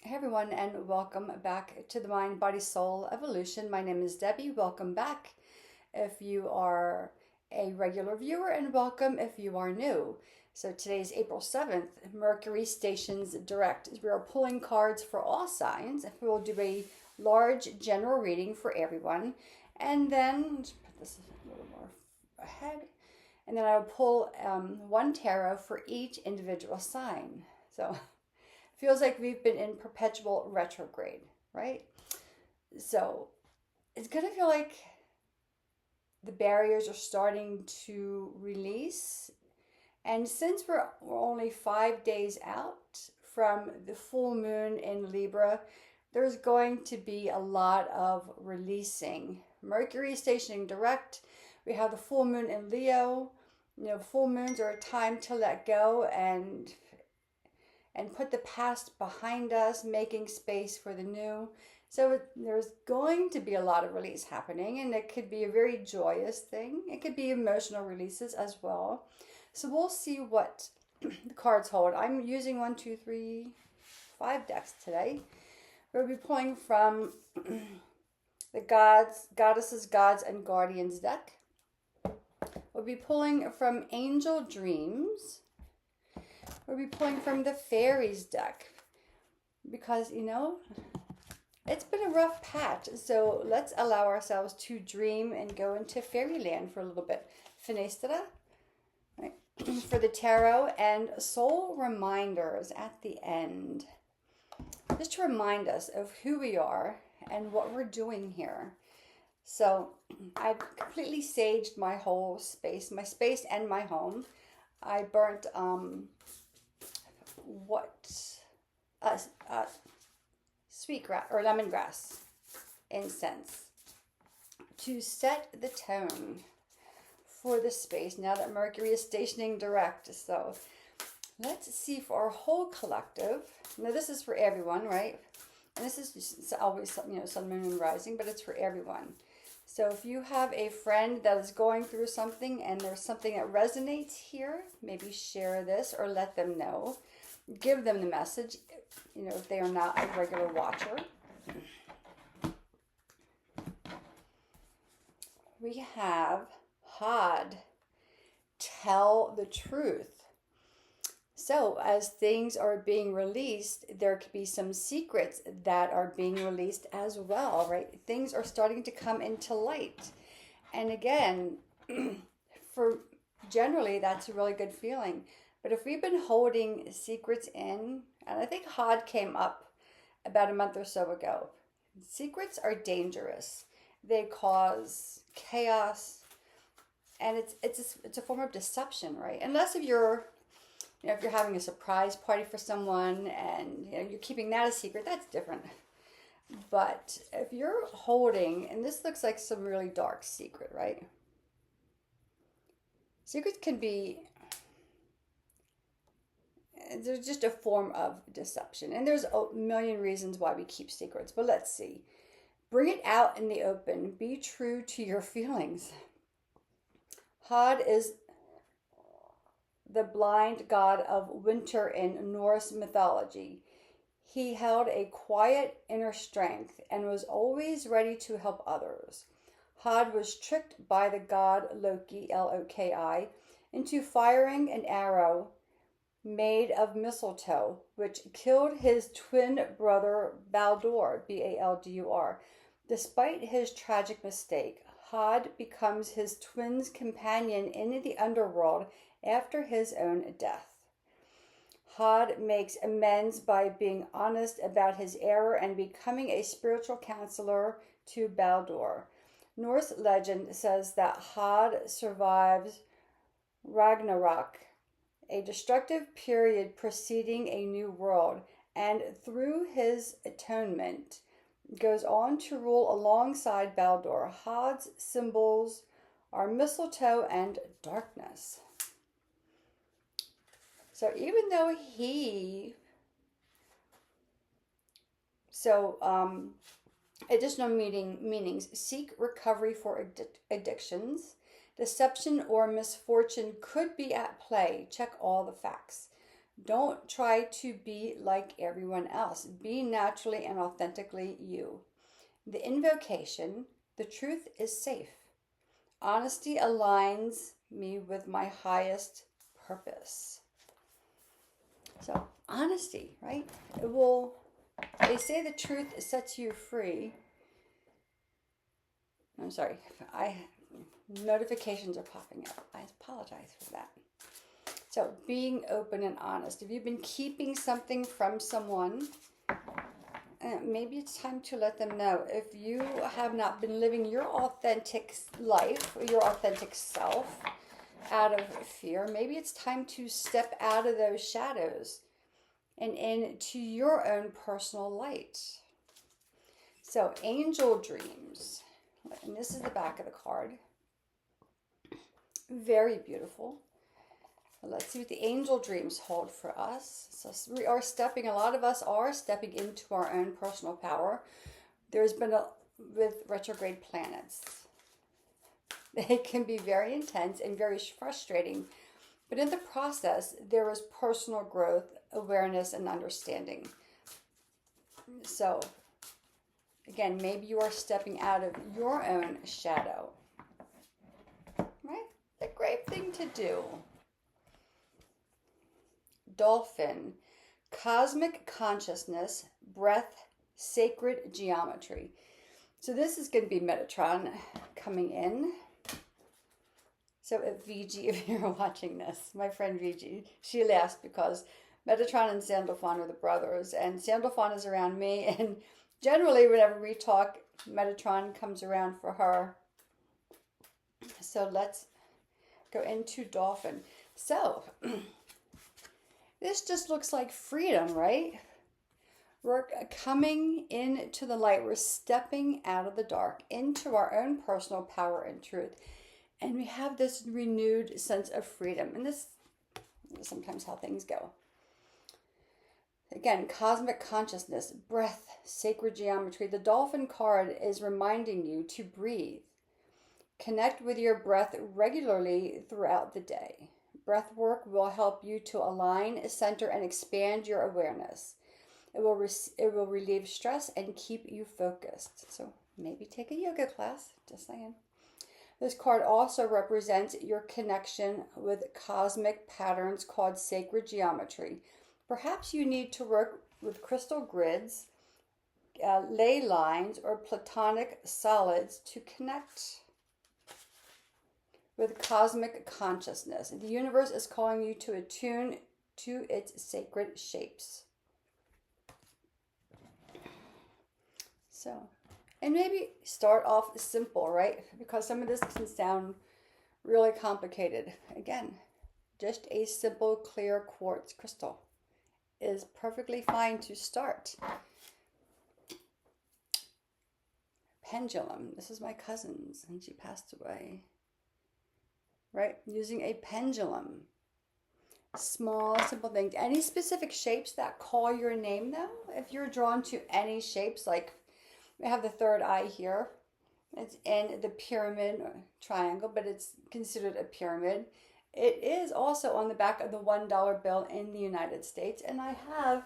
Hey everyone, and welcome back to the Mind, Body, Soul Evolution. My name is Debbie. Welcome back if you are a regular viewer, and welcome if you are new. So today is April 7th. Mercury stations direct. We are pulling cards for all signs. We will do a large general reading for everyone, and then let's put this a little more ahead. And then I will pull one tarot for each individual sign. So feels like we've been in perpetual retrograde, right? So it's going to feel like the barriers are starting to release. And since we're only 5 days out from the full moon in Libra, there's going to be a lot of releasing. Mercury is stationing direct. We have the full moon in Leo. Full moons are a time to let go and put the past behind us, making space for the new. So there's going to be a lot of release happening, and it could be a very joyous thing. It could be emotional releases as well. So we'll see what the cards hold. I'm using 5 decks today. We'll be pulling from the Goddesses, Gods, and Guardians deck. We'll be pulling from Angel Dreams. We'll be pulling from the Fairies deck because, it's been a rough patch. So let's allow ourselves to dream and go into fairyland for a little bit. Finestra, right? For the tarot, and soul reminders at the end. Just to remind us of who we are and what we're doing here. So I've completely saged my whole space, my space and my home. I burnt sweetgrass or lemongrass incense to set the tone for the space now that Mercury is stationing direct. So let's see for our whole collective. Now this is for everyone, right? And this is just always, sun, moon, and rising, but it's for everyone. So if you have a friend that is going through something and there's something that resonates here, maybe share this or let them know. Give them the message, if they are not a regular watcher. We have Had, tell the truth. So as things are being released, there could be some secrets that are being released as well, right? Things are starting to come into light. And again, for generally, that's a really good feeling. But if we've been holding secrets in, and I think Had came up about a month or so ago, secrets are dangerous. They cause chaos, and it's a form of deception, right? Unless if you're having a surprise party for someone and you're keeping that a secret, that's different. But if you're holding, and this looks like some really dark secret, right? Secrets can be, there's just a form of deception. And there's a million reasons why we keep secrets. But let's see. Bring it out in the open. Be true to your feelings. Had is the blind god of winter in Norse mythology. He held a quiet inner strength and was always ready to help others. Had was tricked by the god Loki, Loki, into firing an arrow made of mistletoe, which killed his twin brother Baldur, Baldur. Despite his tragic mistake, Had becomes his twin's companion in the underworld after his own death. Had makes amends by being honest about his error and becoming a spiritual counselor to Baldur. Norse legend says that Had survives Ragnarok, a destructive period preceding a new world, and through his atonement goes on to rule alongside Baldur. Had's symbols are mistletoe and darkness. So even though additional meanings, seek recovery for addictions. Deception or misfortune could be at play. Check all the facts. Don't try to be like everyone else. Be naturally and authentically you. The invocation, the truth is safe. Honesty aligns me with my highest purpose. So, honesty, right? They say the truth sets you free. I'm sorry, notifications are popping up. I apologize for that. So, being open and honest. If you've been keeping something from someone, maybe it's time to let them know. If you have not been living your authentic life, or your authentic self, out of fear, maybe it's time to step out of those shadows and into your own personal light. So, angel dreams. And this is the back of the card. Very beautiful. Let's see what the angel dreams hold for us. So a lot of us are stepping into our own personal power. There's been with retrograde planets. They can be very intense and very frustrating. But in the process, there is personal growth, awareness, and understanding. So, again, maybe you are stepping out of your own shadow. Right? A great thing to do. Dolphin, cosmic consciousness, breath, sacred geometry. So this is going to be Metatron coming in. So if VG, if you're watching this, my friend VG, she laughs because Metatron and Sandalphon are the brothers, and Sandalphon is around me, and generally whenever we talk, Metatron comes around for her. So let's go into Dolphin. So this just looks like freedom, right? We're coming into the light. We're stepping out of the dark into our own personal power and truth. And we have this renewed sense of freedom. And this is sometimes how things go. Again, cosmic consciousness, breath, sacred geometry. The dolphin card is reminding you to breathe. Connect with your breath regularly throughout the day. Breath work will help you to align, center, and expand your awareness. It will relieve stress and keep you focused. So maybe take a yoga class, just saying. This card also represents your connection with cosmic patterns called sacred geometry. Perhaps you need to work with crystal grids, ley lines, or platonic solids to connect with cosmic consciousness. The universe is calling you to attune to its sacred shapes. So, and maybe start off simple, right? Because some of this can sound really complicated. Again, just a simple clear quartz crystal is perfectly fine to start. Pendulum. This is my cousin's, and she passed away. Right? Using a pendulum. Small, simple things. Any specific shapes that call your name, though? If you're drawn to any shapes, like we have the third eye here. It's in the pyramid or triangle, but it's considered a pyramid. It is also on the back of the $1 bill in the United States. And I have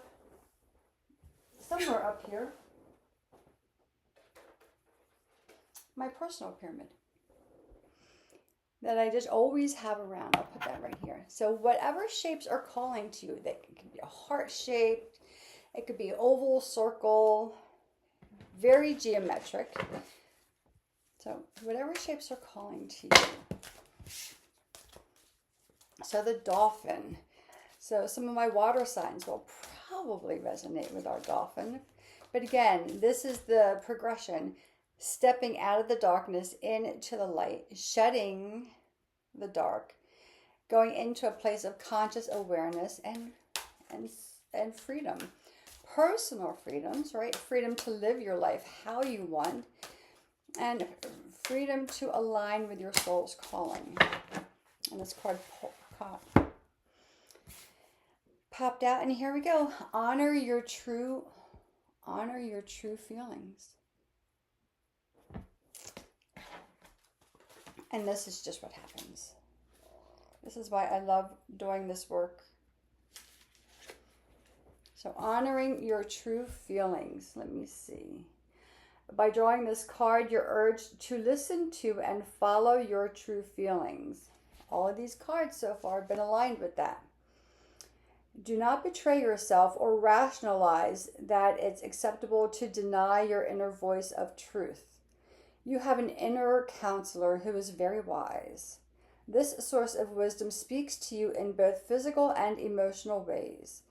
somewhere up here my personal pyramid that I just always have around. I'll put that right here. So whatever shapes are calling to you, that could be a heart shaped, it could be oval, circle, very geometric. So whatever shapes are calling to you. So the dolphin. So some of my water signs will probably resonate with our dolphin. But again, this is the progression. Stepping out of the darkness into the light, shedding the dark, going into a place of conscious awareness and freedom. Personal freedoms, right? Freedom to live your life how you want, and freedom to align with your soul's calling. And this card popped out, and here we go. Honor your true feelings. And this is just what happens. This is why I love doing this work. So honoring your true feelings. Let me see. By drawing this card, you're urged to listen to and follow your true feelings. All of these cards so far have been aligned with that. Do not betray yourself or rationalize that it's acceptable to deny your inner voice of truth. You have an inner counselor who is very wise. This source of wisdom speaks to you in both physical and emotional ways.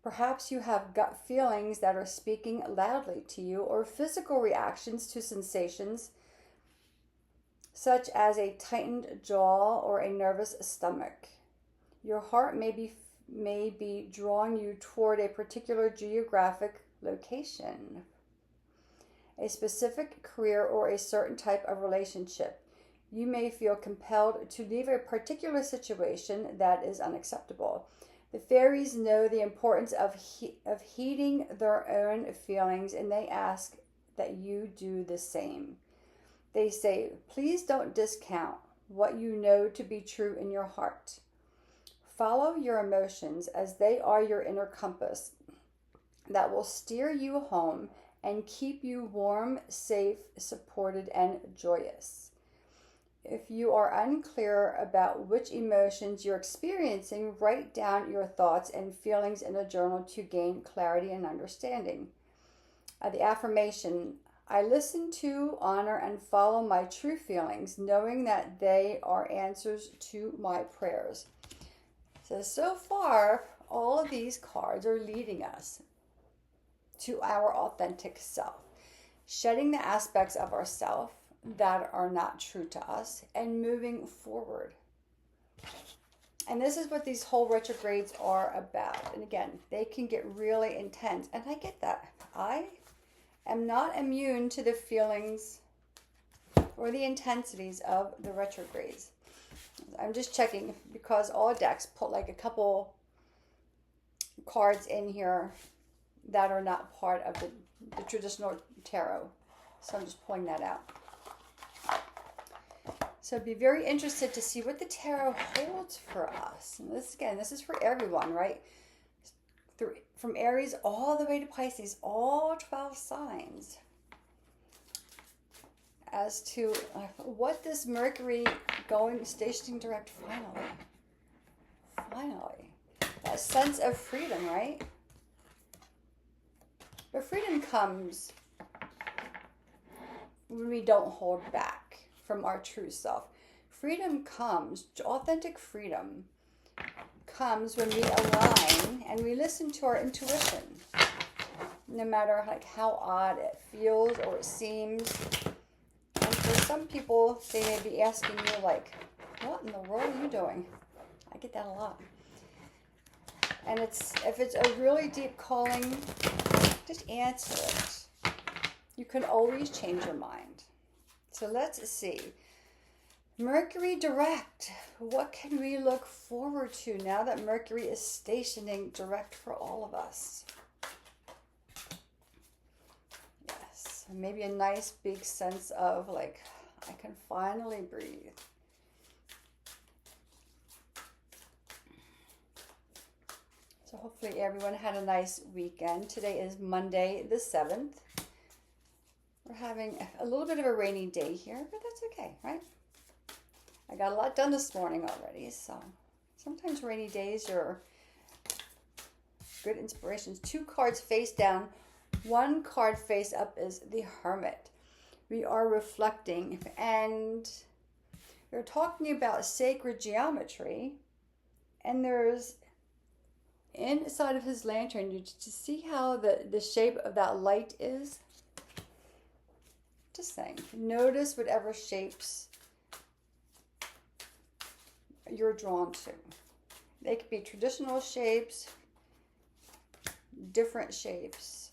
Perhaps you have gut feelings that are speaking loudly to you, or physical reactions to sensations such as a tightened jaw or a nervous stomach. Your heart may be drawing you toward a particular geographic location, a specific career, or a certain type of relationship. You may feel compelled to leave a particular situation that is unacceptable. The fairies know the importance of heeding their own feelings, and they ask that you do the same. They say, please don't discount what you know to be true in your heart. Follow your emotions, as they are your inner compass that will steer you home and keep you warm, safe, supported, and joyous. If you are unclear about which emotions you're experiencing, write down your thoughts and feelings in a journal to gain clarity and understanding. The affirmation: I listen to, honor, and follow my true feelings, knowing that they are answers to my prayers. So far, all of these cards are leading us to our authentic self, shedding the aspects of ourself that are not true to us, and moving forward. And this is what these whole retrogrades are about. And again, they can get really intense, and I get that. I am not immune to the feelings or the intensities of the retrogrades. I'm just checking, because all decks put like a couple cards in here that are not part of the traditional tarot. So I'm just pulling that out. So be very interested to see what the tarot holds for us. And this is for everyone, right? From Aries all the way to Pisces, all 12 signs. As to what this Mercury stationing direct finally. That sense of freedom, right? But freedom comes when we don't hold back from our true self. Authentic freedom comes when we align and we listen to our intuition, no matter how odd it feels or it seems. And for some people, they may be asking you what in the world are you doing? I get that a lot. And if it's a really deep calling, just answer it. You can always change your mind. So let's see. Mercury direct. What can we look forward to now that Mercury is stationing direct for all of us? Yes, maybe a nice big sense of I can finally breathe. So hopefully everyone had a nice weekend. Today is Monday the 7th. We're having a little bit of a rainy day here, but that's okay, right? I got a lot done this morning already, so sometimes rainy days are good inspirations. 2 cards face down, 1 card face up is the Hermit. We are reflecting, and we're talking about sacred geometry, and there's inside of his lantern, you just see how the shape of that light is. Just saying, notice whatever shapes you're drawn to. They could be traditional shapes, different shapes,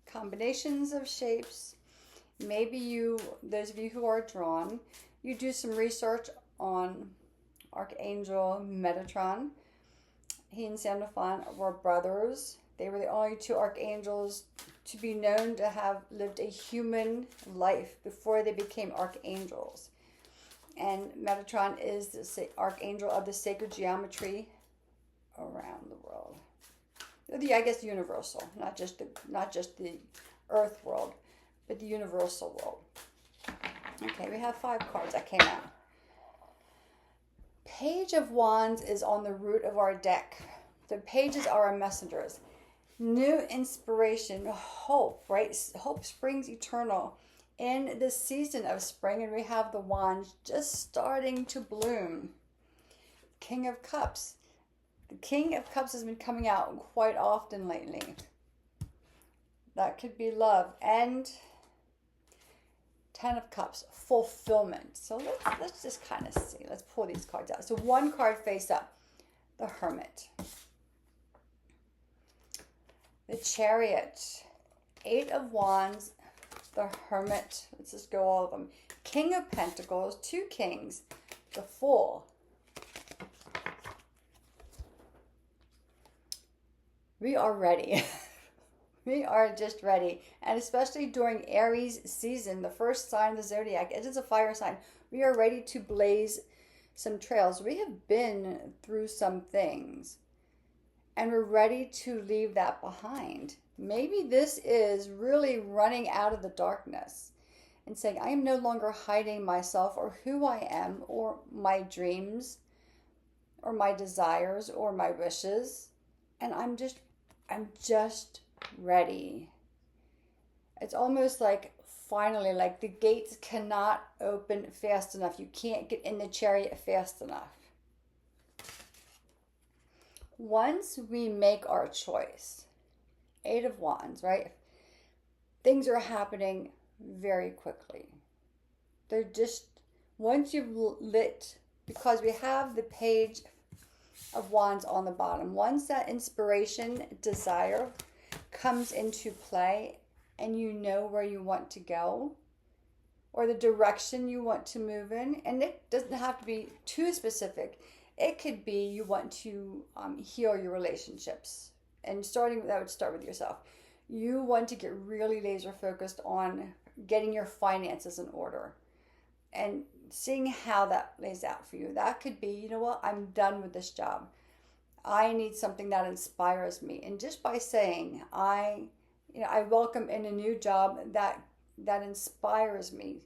combinations of shapes. Maybe those of you who are drawn, you do some research on Archangel Metatron. He and Sandalphon were brothers. They were the only 2 archangels to be known to have lived a human life before they became archangels. And Metatron is the archangel of the sacred geometry around the world. I guess universal, not just the earth world, but the universal world. Okay, we have 5 cards that came out. Page of Wands is on the root of our deck. The pages are our messengers. New inspiration, hope, right? Hope springs eternal in the season of spring, and we have the wands just starting to bloom. King of Cups. The King of Cups has been coming out quite often lately. That could be love. And 10 of Cups, fulfillment. So let's just kind of see. Let's pull these cards out. So one card face up, the Hermit. The Chariot, 8 of Wands, the Hermit. Let's just go all of them. King of Pentacles, 2 Kings, the Fool. We are ready. We are just ready. And especially during Aries season, the first sign of the zodiac, it is a fire sign. We are ready to blaze some trails. We have been through some things, and we're ready to leave that behind. Maybe this is really running out of the darkness and saying, I am no longer hiding myself or who I am or my dreams or my desires or my wishes. And I'm just ready. It's almost like finally, like the gates cannot open fast enough. You can't get in the chariot fast enough. Once we make our choice, 8 of Wands, right? Things are happening very quickly. They're just, once you've lit, because we have the Page of Wands on the bottom, once that inspiration, desire comes into play and you know where you want to go or the direction you want to move in, and it doesn't have to be too specific. It could be you want to heal your relationships, and that would start with yourself. You want to get really laser focused on getting your finances in order and seeing how that lays out for you. That could be, you know what, I'm done with this job. I need something that inspires me. And just by saying, I welcome in a new job that inspires me.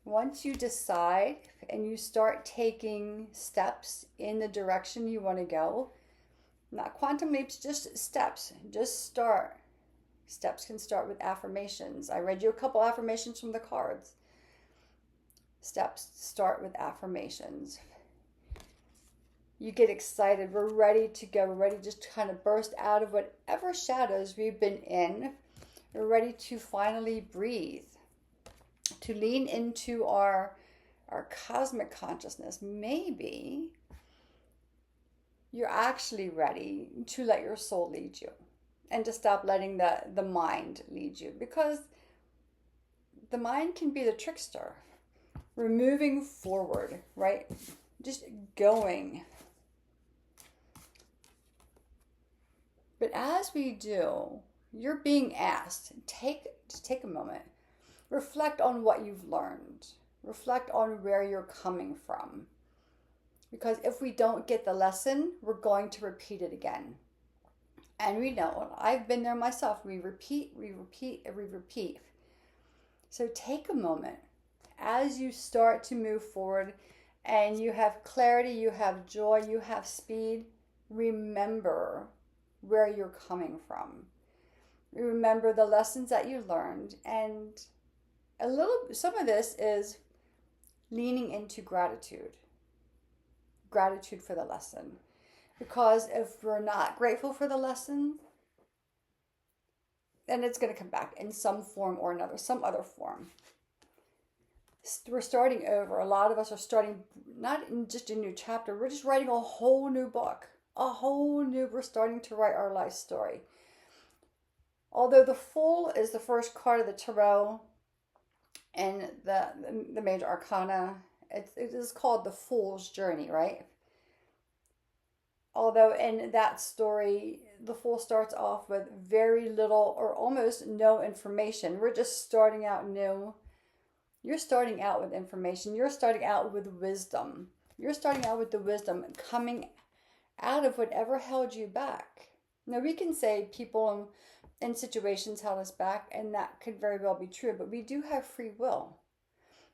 Once you decide and you start taking steps in the direction you want to go, not quantum leaps, just steps, just start. Steps can start with affirmations. I read you a couple affirmations from the cards. Steps start with affirmations. You get excited. We're ready to go. We're ready just to kind of burst out of whatever shadows we've been in. We're ready to finally breathe, to lean into our cosmic consciousness. Maybe you're actually ready to let your soul lead you and to stop letting the mind lead you, because the mind can be the trickster. We're moving forward, right? Just going. But as we do, you're being asked, take a moment. Reflect on what you've learned. Reflect on where you're coming from. Because if we don't get the lesson, we're going to repeat it again. And we know, I've been there myself. We repeat. So take a moment as you start to move forward and you have clarity, you have joy, you have speed. Remember where you're coming from. Remember the lessons that you learned, and some of this is leaning into gratitude for the lesson, because if we're not grateful for the lesson, then it's going to come back in some form or another, some other form. We're starting over. A lot of us are starting not in just a new chapter, we're just writing a whole new book, we're starting to write our life story. Although the Fool is the first card of the Tarot and the major arcana, it is called the Fool's Journey, right? Although in that story, the Fool starts off with very little or almost no information. We're just starting out new. You're starting out with information. You're starting out with wisdom. You're starting out with the wisdom coming out of whatever held you back. Now, we can say people and situations held us back, and that could very well be true, but we do have free will.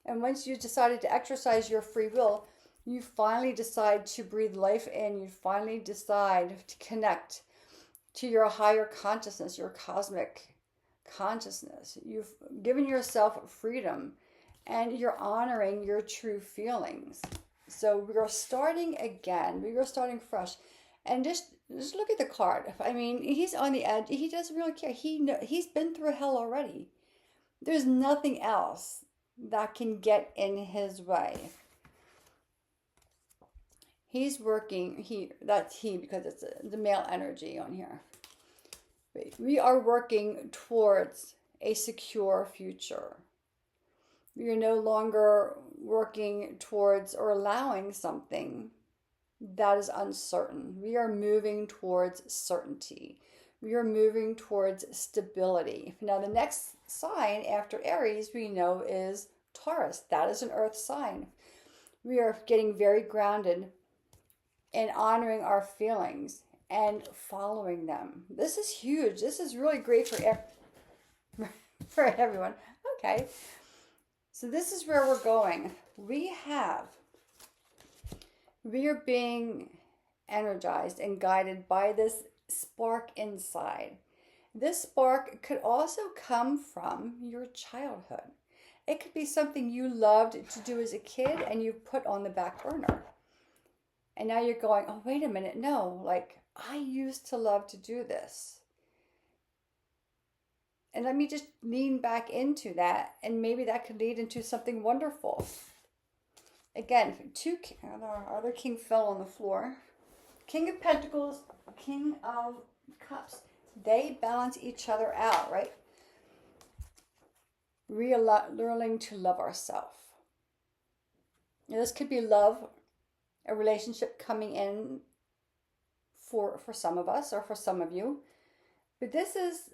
And once you decided to exercise your free will, you finally decide to breathe life in. You finally decide to connect to your higher consciousness, your cosmic consciousness. You've given yourself freedom and you're honoring your true feelings. So we are starting again. We are starting fresh. And just look at the card. I mean, he's on the edge. He doesn't really care. He's been through hell already. There's nothing else that can get in his way. He's working, that's he because it's the male energy on here. We are working towards a secure future. We are no longer working towards or allowing something that is uncertain. We are moving towards certainty. We are moving towards stability. Now, the next sign after Aries we know is Taurus. That is an earth sign. We are getting very grounded in honoring our feelings and following them. This is huge. This is really great for everyone. Okay. So this is where we're going. We are being energized and guided by this spark inside. This spark could also come from your childhood. It could be something you loved to do as a kid and you put on the back burner. And now you're going, oh, wait a minute. No, like I used to love to do this. And let me just lean back into that. And maybe that could lead into something wonderful. Again, other king fell on the floor. King of Pentacles, King of Cups. They balance each other out, right? Learning to love ourselves. This could be love, a relationship coming in for some of us or for some of you. But this is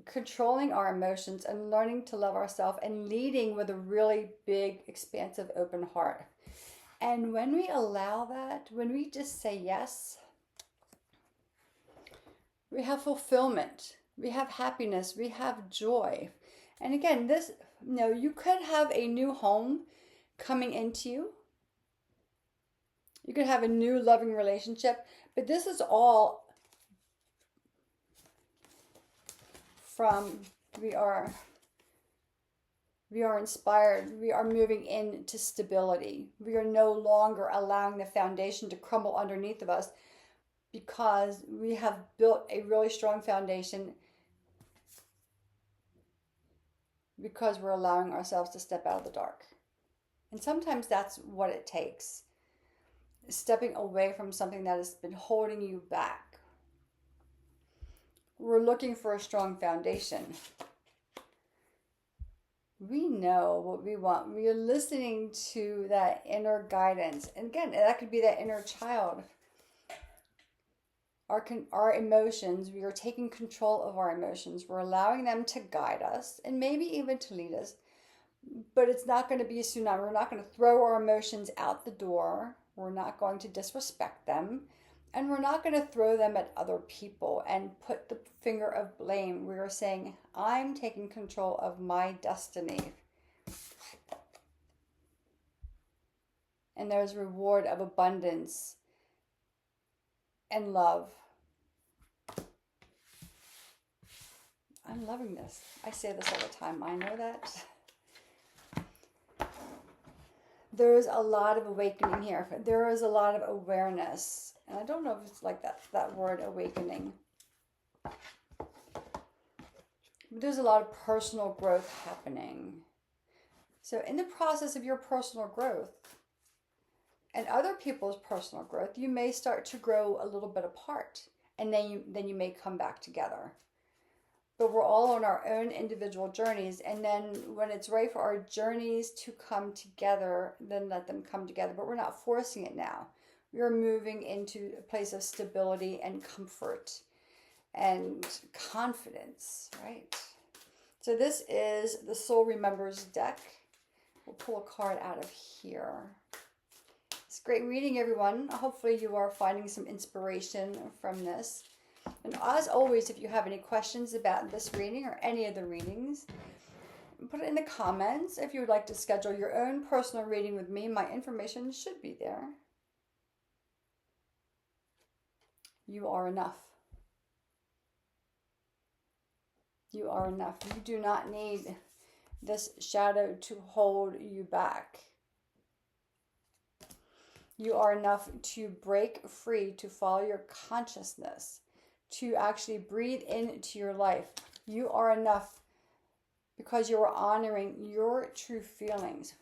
controlling our emotions and learning to love ourselves and leading with a really big, expansive, open heart. And when we allow that, when we just say yes, we have fulfillment, we have happiness, we have joy. And again, you could have a new home coming into you. You could have a new loving relationship, but this is all from we are inspired. We are moving into stability. We are no longer allowing the foundation to crumble underneath of us because we have built a really strong foundation because we're allowing ourselves to step out of the dark. And sometimes that's what it takes. Stepping away from something that has been holding you back. We're looking for a strong foundation. We know what we want. We are listening to that inner guidance. And again, that could be that inner child. Our emotions, we are taking control of our emotions. We're allowing them to guide us and maybe even to lead us. But it's not going to be a tsunami. We're not going to throw our emotions out the door. We're not going to disrespect them. And we're not going to throw them at other people and put the finger of blame. We are saying, I'm taking control of my destiny. And there's reward of abundance and love. I'm loving this. I say this all the time. I know that. There's a lot of awakening here. There is a lot of awareness. And I don't know if it's like that word awakening. There's a lot of personal growth happening. So in the process of your personal growth and other people's personal growth, you may start to grow a little bit apart. And then you may come back together. But we're all on our own individual journeys. And then when it's right for our journeys to come together, then let them come together. But we're not forcing it now. We're moving into a place of stability and comfort and confidence, right? So this is the Soul Remembers deck. We'll pull a card out of here. It's great reading, everyone. Hopefully you are finding some inspiration from this. And as always, if you have any questions about this reading or any of the readings, put it in the comments. If you would like to schedule your own personal reading with me, my information should be there. You are enough. You are enough. You do not need this shadow to hold you back. You are enough to break free, to follow your consciousness, to actually breathe into your life. You are enough because you are honoring your true feelings.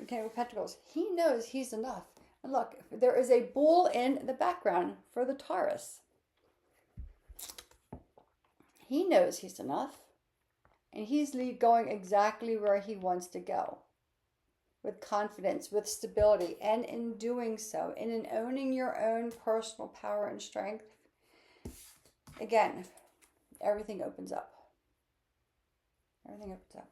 Okay, with Pentacles, he knows he's enough. And look, there is a bull in the background for the Taurus. He knows he's enough. And he's going exactly where he wants to go. With confidence, with stability, and in doing so, and in owning your own personal power and strength, again, everything opens up. Everything opens up.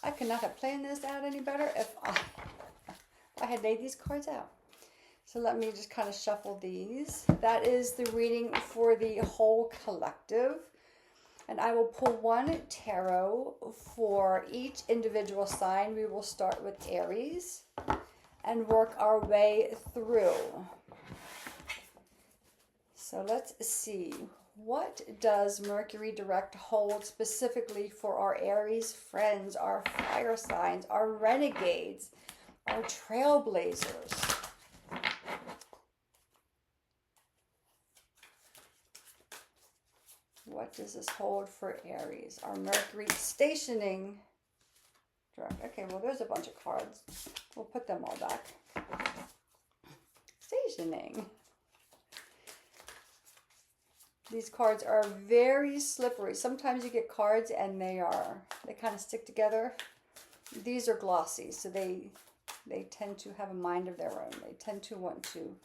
I could not have planned this out any better if I had laid these cards out. So let me just kind of shuffle these. That is the reading for the whole collective. And I will pull one tarot for each individual sign. We will start with Aries and work our way through. So let's see. What does Mercury direct hold specifically for our Aries friends, our fire signs, our renegades, our trailblazers? What does this hold for Aries? Our Mercury stationing. Okay, well, there's a bunch of cards. We'll put them all back. Stationing. These cards are very slippery. Sometimes you get cards and they kind of stick together. These are glossy, so they tend to have a mind of their own. They tend to want to.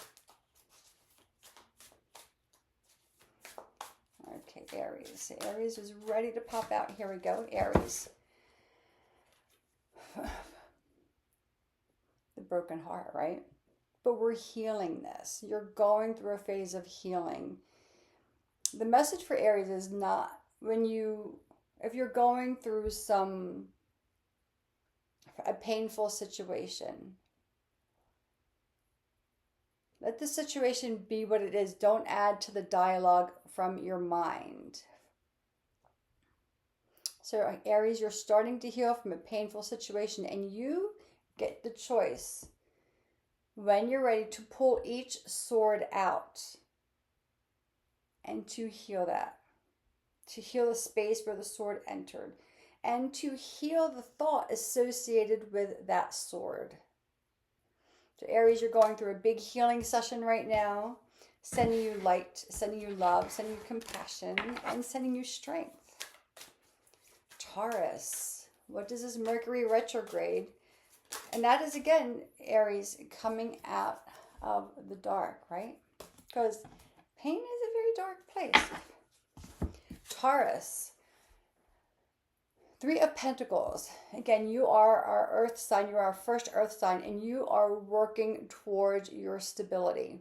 Okay, Aries. Aries is ready to pop out. Here we go, Aries. The broken heart, right? But we're healing this. You're going through a phase of healing. The message for Aries is not if you're going through a painful situation, let the situation be what it is. Don't add to the dialogue from your mind. So Aries, you're starting to heal from a painful situation, and you get the choice when you're ready to pull each sword out and to heal that. To heal the space where the sword entered. And to heal the thought associated with that sword. So Aries, you're going through a big healing session right now. Sending you light, sending you love, sending you compassion, and sending you strength. Taurus, what does this Mercury retrograde? And that is, again, Aries coming out of the dark, right? Because pain is a very dark place. Taurus, Three of Pentacles. Again, you are our earth sign. You are our first earth sign, and you are working towards your stability.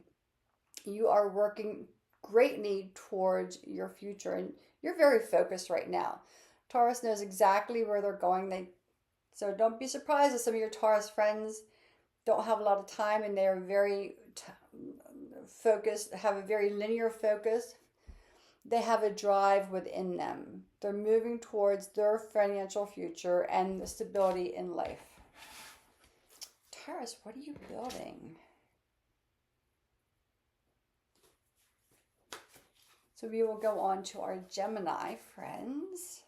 You are working greatly towards your future, and you're very focused right now. Taurus knows exactly where they're going. So don't be surprised if some of your Taurus friends don't have a lot of time and they're very focused, have a very linear focus. They have a drive within them. They're moving towards their financial future and the stability in life. Taurus, what are you building? So we will go on to our Gemini friends.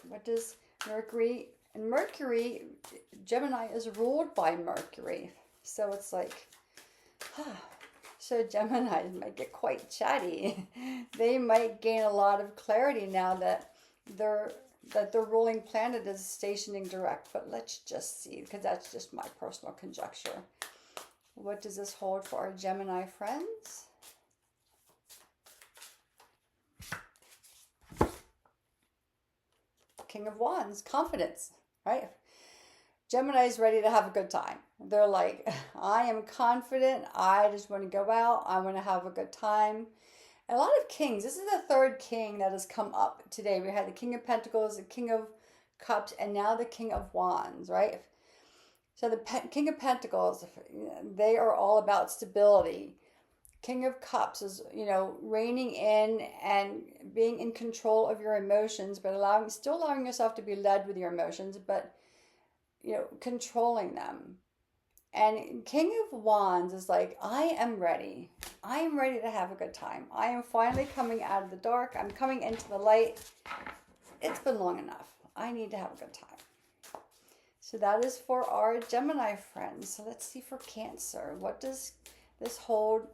What does Mercury? And Mercury, Gemini is ruled by Mercury. So it's like, so Gemini might get quite chatty. They might gain a lot of clarity now that their ruling planet is stationing direct. But let's just see, because that's just my personal conjecture. What does this hold for our Gemini friends? King of Wands, confidence, right? Gemini's ready to have a good time. They're like, I am confident. I just want to go out. I want to have a good time. And a lot of kings. This is the third king that has come up today. We had the King of Pentacles, the King of Cups, and now the King of Wands, right? So the King of Pentacles, they are all about stability. King of Cups is, reining in and being in control of your emotions, but still allowing yourself to be led with your emotions, but, controlling them. And King of Wands is like, I am ready. I am ready to have a good time. I am finally coming out of the dark. I'm coming into the light. It's been long enough. I need to have a good time. So that is for our Gemini friends. So let's see for Cancer. What does this hold,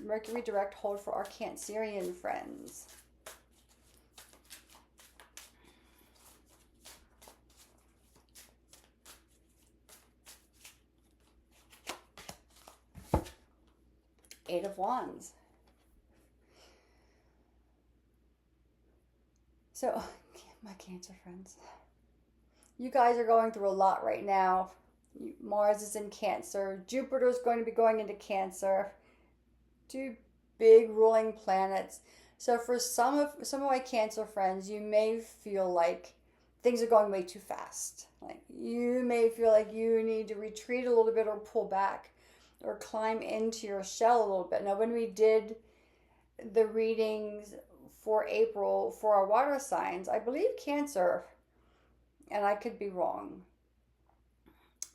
Mercury direct, hold for our Cancerian friends? Eight of Wands. So, my Cancer friends, you guys are going through a lot right now. Mars is in Cancer. Jupiter is going to be going into Cancer. Two big ruling planets. So for some of my Cancer friends, you may feel like things are going way too fast. Like you may feel like you need to retreat a little bit or pull back or climb into your shell a little bit. Now, when we did the readings for April for our water signs, I believe Cancer, and I could be wrong,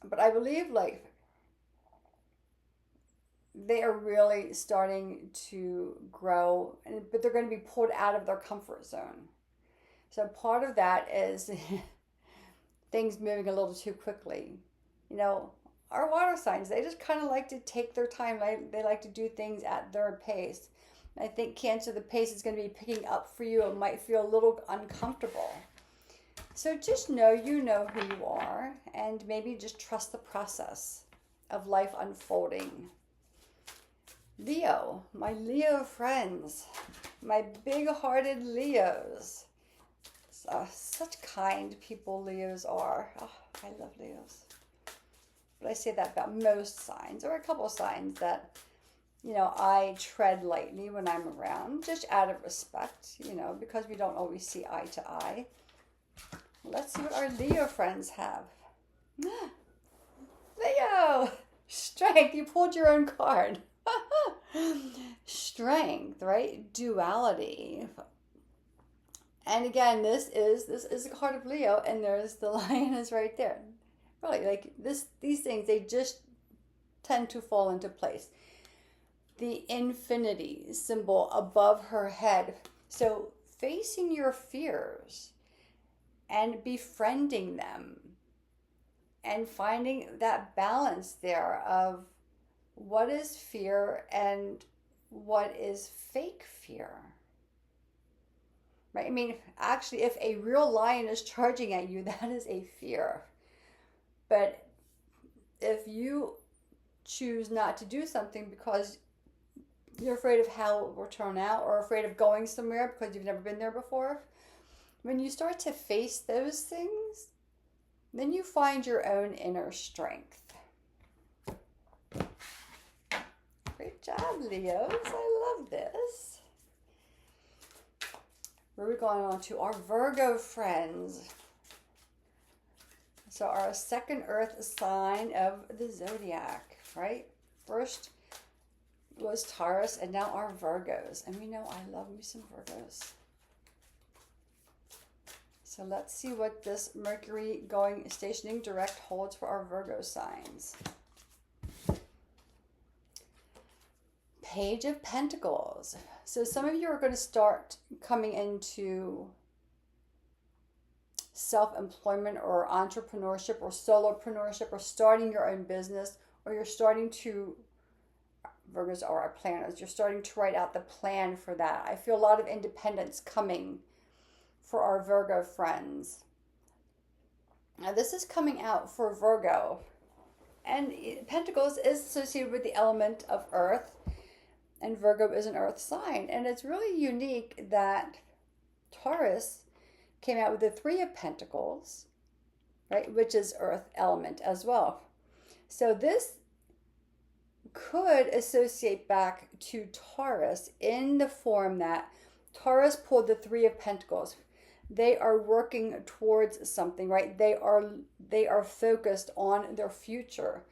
but I believe like they are really starting to grow, but they're going to be pulled out of their comfort zone. So part of that is things moving a little too quickly. Our water signs, they just kind of like to take their time. They like to do things at their pace. I think Cancer, the pace is going to be picking up for you. It might feel a little uncomfortable. So just know you know who you are, and maybe just trust the process of life unfolding. Leo, my Leo friends, my big-hearted Leos. Such kind people Leos are. Oh, I love Leos. But I say that about most signs, or a couple of signs that, I tread lightly when I'm around, just out of respect, because we don't always see eye to eye. Let's see what our Leo friends have. Leo! Strength. You pulled your own card. Strength, right? Duality. And again, this is the card of Leo, and there's the lion is right there. Really, like these things, they just tend to fall into place. The infinity symbol above her head. So facing your fears and befriending them and finding that balance there of what is fear and what is fake fear. Right? I mean, actually, if a real lion is charging at you, that is a fear. But if you choose not to do something because you're afraid of how it will turn out, or afraid of going somewhere because you've never been there before, when you start to face those things, then you find your own inner strength. Great job, Leos. I love this. We're going on to our Virgo friends. So our second earth sign of the zodiac, right? First was Taurus, and now our Virgos. And we know I love me some Virgos. So let's see what this Mercury stationing direct holds for our Virgo signs. Page of Pentacles. So some of you are going to start coming into self-employment or entrepreneurship or solopreneurship, or starting your own business, or you're starting to, Virgos are our planners, you're starting to write out the plan for that. I feel a lot of independence coming for our Virgo friends. Now this is coming out for Virgo, and Pentacles is associated with the element of earth, and Virgo is an earth sign. And it's really unique that Taurus came out with the Three of Pentacles, right? Which is earth element as well. So this could associate back to Taurus in the form that Taurus pulled the Three of Pentacles. They are working towards something, right? They are focused on their future.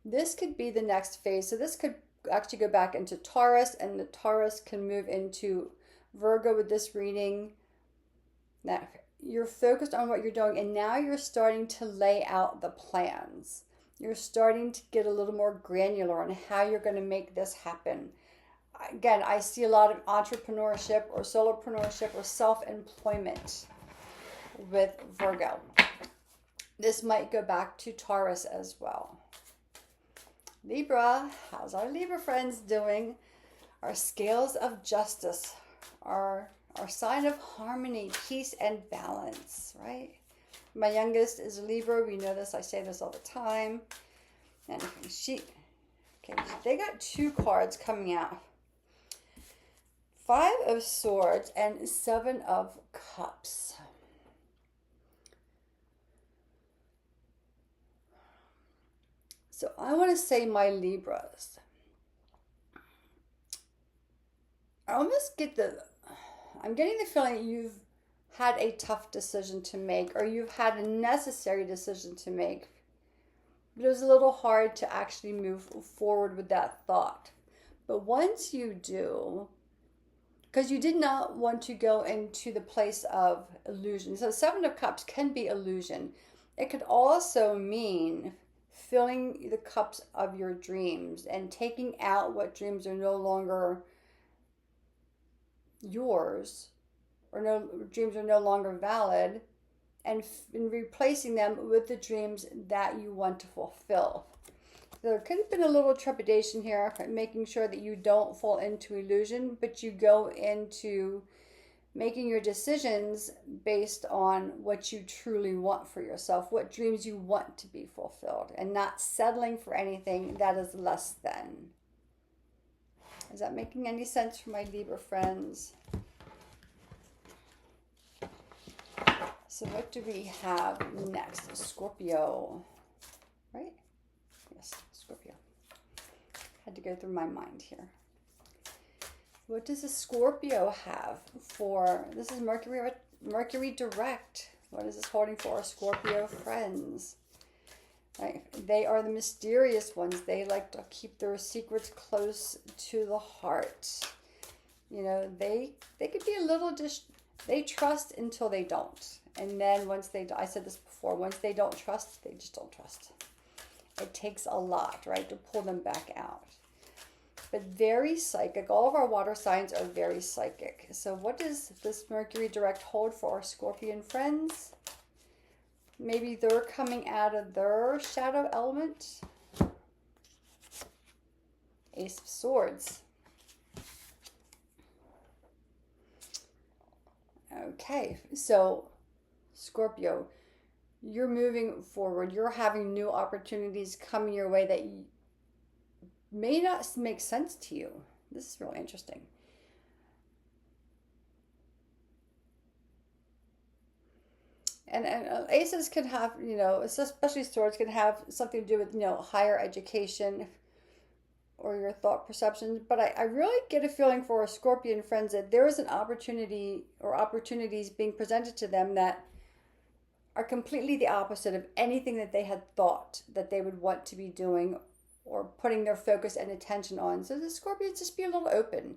This could be the next phase. So this could actually go back into Taurus, and the Taurus can move into Virgo with this reading. Now, you're focused on what you're doing, and now you're starting to lay out the plans. You're starting to get a little more granular on how you're going to make this happen. Again, I see a lot of entrepreneurship or solopreneurship or self-employment with Virgo. This might go back to Taurus as well. Libra, how's our Libra friends doing? Our scales of justice, our sign of harmony, peace, and balance, right? My youngest is a Libra. We know this. I say this all the time. And they got two cards coming out. Five of Swords and Seven of Cups. So I want to say, my Libras, I'm getting the feeling you've had a tough decision to make, or you've had a necessary decision to make, but it was a little hard to actually move forward with that thought. But once you do, because you did not want to go into the place of illusion. So Seven of Cups can be illusion. It could also mean filling the cups of your dreams and taking out what dreams are no longer yours, or dreams are no longer valid, and replacing them with the dreams that you want to fulfill. There could have been a little trepidation here, making sure that you don't fall into illusion, but you go into making your decisions based on what you truly want for yourself, what dreams you want to be fulfilled, and not settling for anything that is less than. Is that making any sense for my Libra friends? So what do we have next? Scorpio, right? Yes, Scorpio. Had to go through my mind here. What does a Scorpio have for, this is Mercury direct. What is this holding for our Scorpio friends? Right? They are the mysterious ones. They like to keep their secrets close to the heart. You know, they could be a little they trust until they don't. And then once I said this before, once they don't trust, they just don't trust. It takes a lot, right, to pull them back out. But very psychic. All of our water signs are very psychic. So what does this Mercury direct hold for our Scorpion friends? Maybe they're coming out of their shadow element. Ace of Swords. Okay, so Scorpio, you're moving forward. You're having new opportunities coming your way that may not make sense to you. This is really interesting. And aces can have, you know, especially swords, can have something to do with, you know, higher education or your thought perceptions. But I really get a feeling for our Scorpion friends that there is an opportunity or opportunities being presented to them that are completely the opposite of anything that they had thought that they would want to be doing or putting their focus and attention on. So the Scorpions, just be a little open.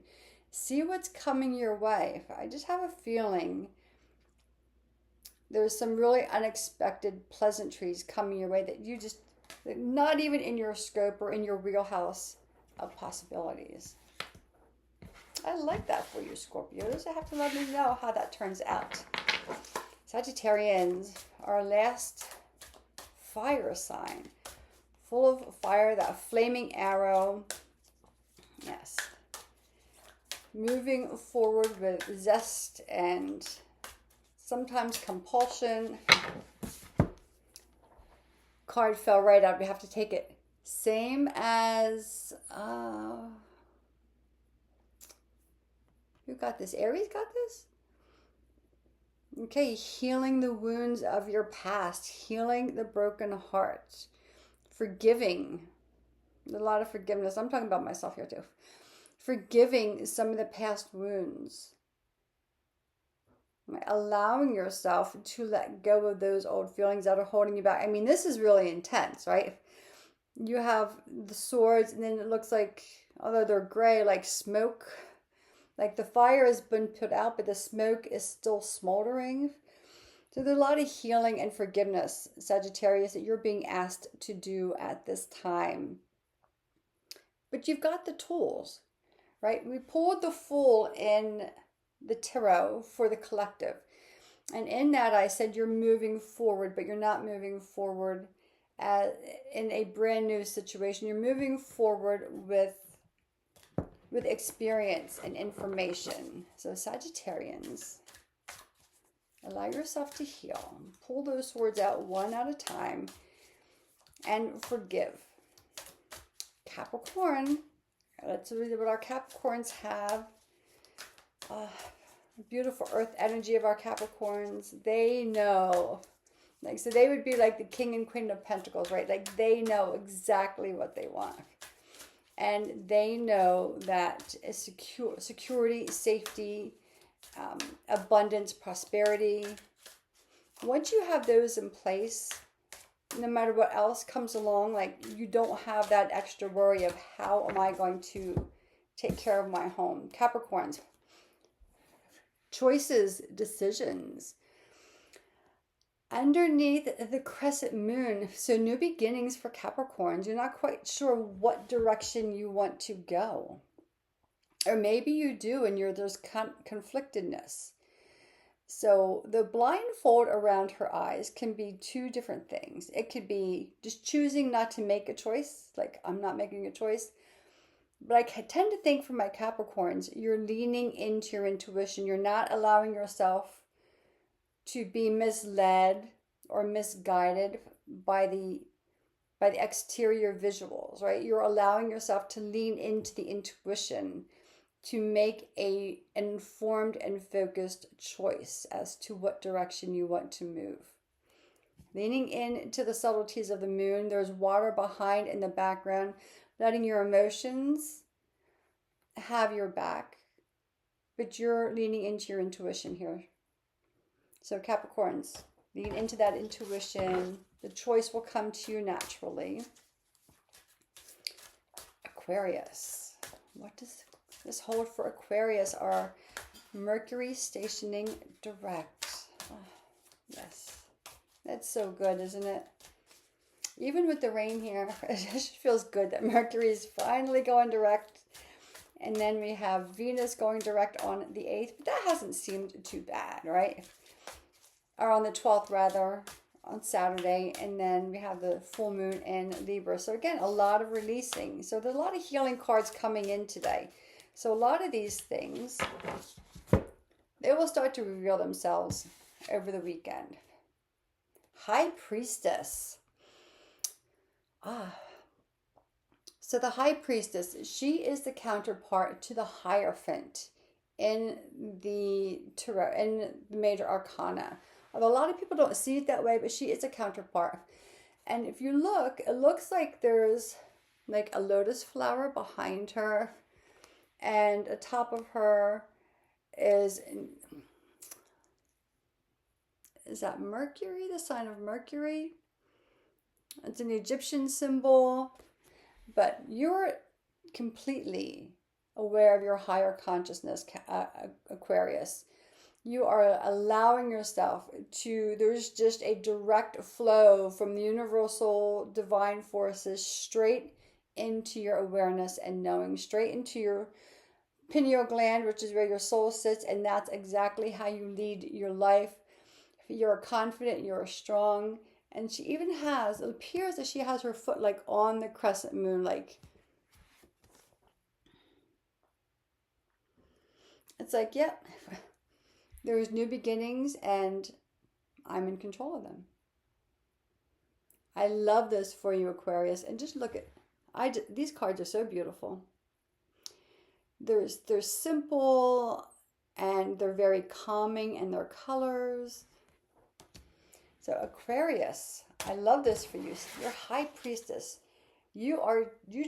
See what's coming your way. I just have a feeling there's some really unexpected pleasantries coming your way that you just, not even in your scope or in your wheelhouse of possibilities. I like that for you, Scorpios. I have to let me know how that turns out. Sagittarians, our last fire sign. Full of fire, that flaming arrow. Yes. Moving forward with zest and sometimes compulsion. Card fell right out. We have to take it. Same as, who got this? Aries got this? Okay, healing the wounds of your past, healing the broken heart, forgiving. A lot of forgiveness. I'm talking about myself here too. Forgiving some of the past wounds. Allowing yourself to let go of those old feelings that are holding you back. I mean, this is really intense, right? You have the swords, and then it looks like, although they're gray, like smoke. Like the fire has been put out, but the smoke is still smoldering. So there's a lot of healing and forgiveness, Sagittarius, that you're being asked to do at this time. But you've got the tools, right? We pulled the Fool in the tarot for the collective. And in that, I said you're moving forward, but you're not moving forward in a brand new situation. You're moving forward with experience and information. So Sagittarians, allow yourself to heal. Pull those swords out one at a time and forgive. Capricorn, let's read what our Capricorns have. Beautiful earth energy of our Capricorns. They know. Like, so they would be like the king and queen of pentacles, right? Like they know exactly what they want. And they know that security, safety, abundance, prosperity. Once you have those in place, no matter what else comes along, like you don't have that extra worry of how am I going to take care of my home. Capricorns, choices, decisions. Underneath the crescent moon, so new beginnings for Capricorns. You're not quite sure what direction you want to go. Or maybe you do and there's conflictedness. So the blindfold around her eyes can be two different things. It could be just choosing not to make a choice, like I'm not making a choice. But I tend to think for my Capricorns, you're leaning into your intuition. You're not allowing yourself to be misled or misguided by the exterior visuals, right? You're allowing yourself to lean into the intuition to make an informed and focused choice as to what direction you want to move. Leaning into the subtleties of the moon, there's water behind in the background, letting your emotions have your back, but you're leaning into your intuition here. So Capricorns, lean into that intuition. The choice will come to you naturally. Aquarius. What does this hold for Aquarius? Our Mercury stationing direct. Oh, yes. That's so good, isn't it? Even with the rain here, it just feels good that Mercury is finally going direct. And then we have Venus going direct on the 8th. But that hasn't seemed too bad, right? Or on the 12th rather, on Saturday. And then we have the full moon in Libra. So again, a lot of releasing. So there's a lot of healing cards coming in today. So a lot of these things, they will start to reveal themselves over the weekend. High Priestess. So the High Priestess, she is the counterpart to the Hierophant in the tarot, in the major arcana. Although a lot of people don't see it that way, but she is a counterpart. And if you look, it looks like there's like a lotus flower behind her, and atop of her is that Mercury, the sign of Mercury? It's an Egyptian symbol, but you're completely aware of your higher consciousness, Aquarius. You are allowing yourself to, there's just a direct flow from the universal divine forces straight into your awareness and knowing, straight into your pineal gland, which is where your soul sits, and that's exactly how you lead your life. You're confident, you're strong. And she even has, it appears that she has her foot like on the crescent moon, like it's like, yep, there's new beginnings and I'm in control of them. I love this for you, Aquarius. And just look at, these cards are so beautiful. They're simple, and they're very calming in their colors. So Aquarius, I love this for you. You're High Priestess. You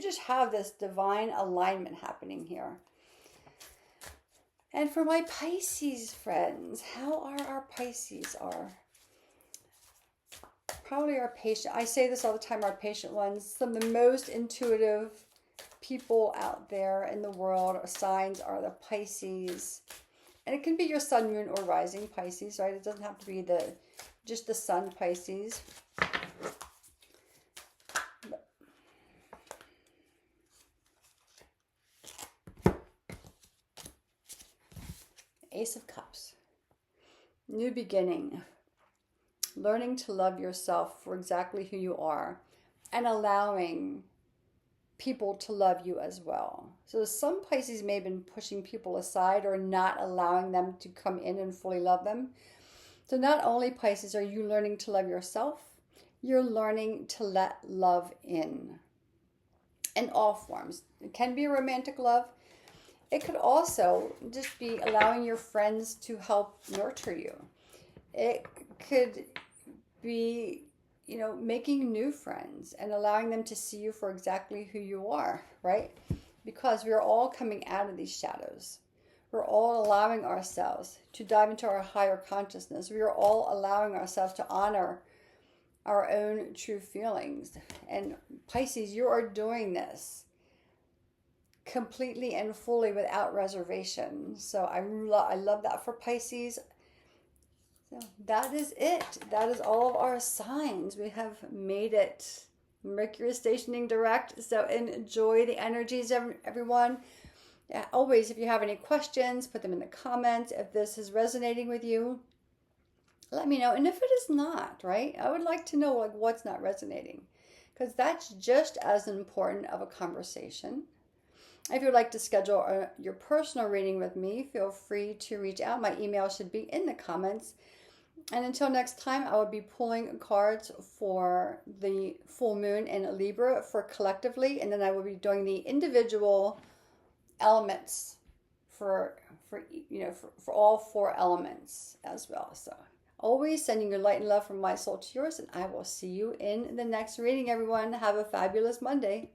just have this divine alignment happening here. And for my Pisces friends, how are our Pisces? Probably our patient. I say this all the time, our patient ones. Some of the most intuitive people out there in the world, signs are the Pisces. And it can be your sun, moon, or rising Pisces, right? It doesn't have to be just the sun Pisces. Ace of Cups. New beginning. Learning to love yourself for exactly who you are and allowing people to love you as well. So some Pisces may have been pushing people aside or not allowing them to come in and fully love them. So not only, Pisces, are you learning to love yourself, you're learning to let love in all forms. It can be a romantic love. It could also just be allowing your friends to help nurture you. It could be, making new friends and allowing them to see you for exactly who you are, right? Because we're all coming out of these shadows. We're all allowing ourselves to dive into our higher consciousness. We are all allowing ourselves to honor our own true feelings. And Pisces, you are doing this completely and fully without reservation. So I love that for Pisces. So that is it. That is all of our signs. We have made it. Mercury is stationing direct. So enjoy the energies, everyone. Yeah, always, if you have any questions, put them in the comments. If this is resonating with you, let me know. And if it is not, right, I would like to know what's not resonating, because that's just as important of a conversation. If you'd like to schedule your personal reading with me, feel free to reach out. My email should be in the comments. And until next time, I will be pulling cards for the full moon in Libra for collectively, and then I will be doing the individual elements for all 4 elements as well. So always sending your light and love from my soul to yours, and I will see you in the next reading, everyone. Have a fabulous Monday.